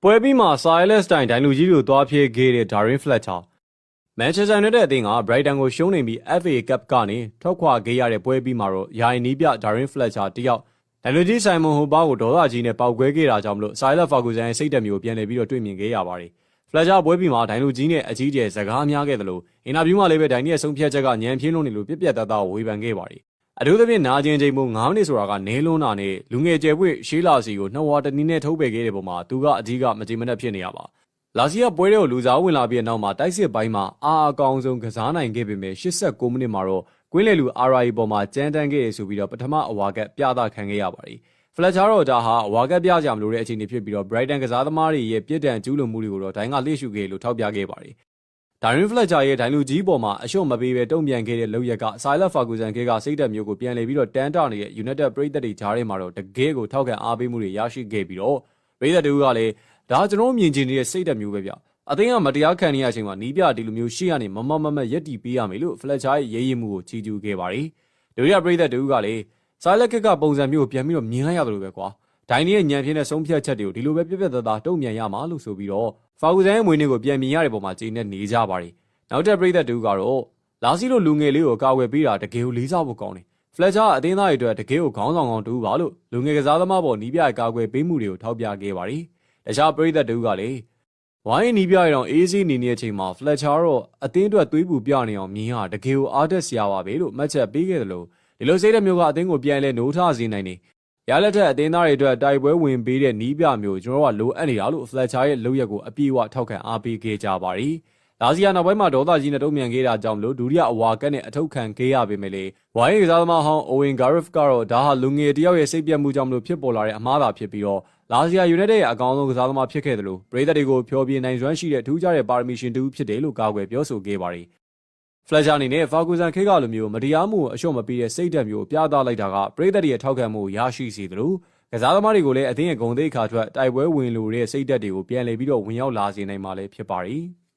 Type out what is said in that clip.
ပွဲပြီးမှာ Silas တိုင်ဒိုင်လူကြီးကိုသွားပြေးခဲ့တဲ့ Darren Fletcher မန်ချက်စတာယူနိုက်တက်အသင်းက Brighton ကိုရှုံးနေပြီး FA Cup ကနေထွက်ခွာခဲ့ရတဲ့ပွဲပြီးမှာတော့ယာယီနီးပြ Darren Fletcher တယောက်ဒိုင်လူကြီး Simon Hoba ကိုဒေါသကြီးနဲ့ပေါက်ကွဲခဲ့တာကြောင့်မလို့ Silas Ferguson ရဲ့စိတ်ဓာတ်မျိုးပြန်လည်ပြီးတော့တွေ့မြင်ခဲ့ရပါတယ်။ Fletcher ပွဲပြီးမှာဒိုင်လူကြီးနဲ့အကြီးကျယ်စကားများခဲ့တယ်လို့အင်တာဗျူးမှာလည်းပဲဒိုင်ရဲ့ဆုံးဖြတ်ချက်ကညံပြင်းလို့နေလို့ပြက်ပြက်သားသားဝေဖန်ခဲ့ပါတယ်။အထူးသဖြင့်နာကျင်ချိန်ပုံ9မိနစ်ဆိုတာကနဲလွန်းတာနဲ့လူငယ်ကျယ်ပွေရှေးလာစီကိုနှဝါတနည်းနဲ့ထုတ်ပယ်ခဲ့တဲ့ပုံမှာသူကအကြီးကမကြည်မနှက်ဖြစ်နေရပါလာစီကပွဲတွေကိုလူစားဝင်လာပြီးတဲ့နောက်မှာတိုက်စစ်ပိုင်းမှာအကောင်ဆုံးကစားနိုင်ခဲ့ပေမဲ့89မိနစ်မှာတော့ကွင်းလေလူ RI ပေါ်မှာကြမ်းတမ်းခဲ့ရဆိုပြီးတော့ပထမအဝါကပြသခံခဲ့ရပါတယ်။ Fletcher တော့ဒါဟာအဝါကပြကြမလို့တဲ့အခြေအနေဖြစ်ပြီးတော့ Brighton ကစားသမားတွေရဲ့ပြစ်ဒဏ်ကျူးလွန်မှုတွေကိုတော့ဒိုင်းကလှည့်ရှုခဲ့လို့ထောက်ပြခဲ့ပါတယ်။ Darren Fletcher ရဲ့ဒိုင်လူကြီးပေါ်မှာအရှုံးမပေးပဲတုံ့ပြန်ခဲ့တဲ့လုပ်ရက်က Silas Ferguson ကစိတ်ဓာတ်မျိုးကိုပြန်လည်ပြီးတော့တန်းတာနေတဲ့ United ပရိသတ်တွေကြားထဲမှာတော့တကယ်ကိုထောက်ခံအားပေးမှုတွေရရှိခဲ့ပြီးတော့ပရိသတ်တွေကလည်းဒါကျွန်တော်မြင်ချင်နေတဲ့စိတ်ဓာတ်မျိုးပဲဗျအသင်းကမတရားခံနေရချိန်မှာနီးပြဒီလိုမျိုးရှေ့ကနေမမရက်တီပေးရမယ်လို့ Fletcher ရဲ့ရေးရမှုကိုချီးကျူးခဲ့ပါတယ်။ဒုတိယပရိသတ်တွေကလည်း Silas ကပုံစံမျိုးကိုပြန်ပြီးတော့မြင်လိုက်ရတယ်လို့ပဲကွာ။ဒိုင်နီရဲ့ညံပြင်းတဲ့ဆုံးဖြတ်ချက်တွေကိုဒီလိုပဲပြက်ပြက်သားသားတုံ့ပြန်ရမှာလို့ဆိုပြီးတော့ Ferguson ရဲ့မွေးနေ့ကိုပြန်မြင်ရတဲ့ပုံမှာကျေနပ်နေကြပါတယ်။နောက်ထပ်ပရိသတ်တွေကတော့လာစီလိုလူငယ်လေးကိုကာကွယ်ပေးတာတကယ်ကိုလေးစားဖို့ကောင်းတယ်။ Fletcher အသင်းသားတွေအတွက်တကယ်ကိုခေါင်းဆောင်ကောင်းတူပါလို့လူငယ်ကစားသမားပေါ်နီးပြကာကွယ်ပေးမှုတွေကိုထောက်ပြခဲ့ပါတယ်။တခြားပရိသတ်တွေကလည်းဝိုင်းနီးပြရအောင်အေးစီးနေတဲ့အချိန်မှာ Fletcher တော့အသင်းအတွက်သွေးပူပြနေအောင်မြင်ရတကယ်ကိုအားတက်စရာပါပဲလို့မှတ်ချက်ပေးခဲ့တယ်လို့ဒီလိုစိတ်ဓာတ်မျိုးကအသင်းကိုပြန်လဲနိုးထစေနိုင်တယ်။ရလက်ထက်အသင်းသားတွေအတွက်တိုက်ပွဲဝင်ပေးတဲ့နီးပြမျိုးကျွန်တော်ကလိုအပ်နေတာလို့ Fletcher ရဲ့လုပ်ရက်ကိုအပြည့်အဝထောက်ခံအားပေးခဲ့ကြပါတယ်။လာစီယာနောက်ပိုင်းမှာဒေါသကြီးနဲ့တုံ့ပြန်ခဲ့တာကြောင့်လို့ဒုတိယအဝါကတ်နဲ့အထုပ်ခံခဲ့ရပေမဲ့လေဝိုင်းကစားသမားဟောင်း Owen Gareth ကတော့ဒါဟာလူငယ်တယောက်ရဲ့စိတ်ပြတ်မှုကြောင့်လို့ဖြစ်ပေါ်လာတဲ့အမှားသာဖြစ်ပြီးတော့လာစီယာ United ရဲ့အကောင်းဆုံးကစားသမားဖြစ်ခဲ့တယ်လို့ပရိသတ်တွေကိုဖျော်ဖြေနိုင်စွမ်းရှိတဲ့ထူးခြားတဲ့ပါရမီရှင်တူဖြစ်တယ်လို့ကာကွယ်ပြောဆိုခဲ့ပါတယ်။ Fletcher အနေနဲ့ Ferguson ခေတ်ကလိုမျိုးမတရားမှုကိုအလျှော့မပေးတဲ့စိတ်ဓာတ်မျိုးပြသလိုက်တာကပရိသတ်တွေရဲ့ထောက်ခံမှုရရှိစေတယ်လို့ကစားသမားတွေကိုလည်းအသင်းရဲ့ဂုဏ်သိက္ခာအတွက်တိုက်ပွဲဝင်လိုတဲ့စိတ်ဓာတ်တွေကိုပြန်လည်ပြီးတော့ဝင်ရောက်လာစေနိုင်မှာလည်းဖြစ်ပါတယ်။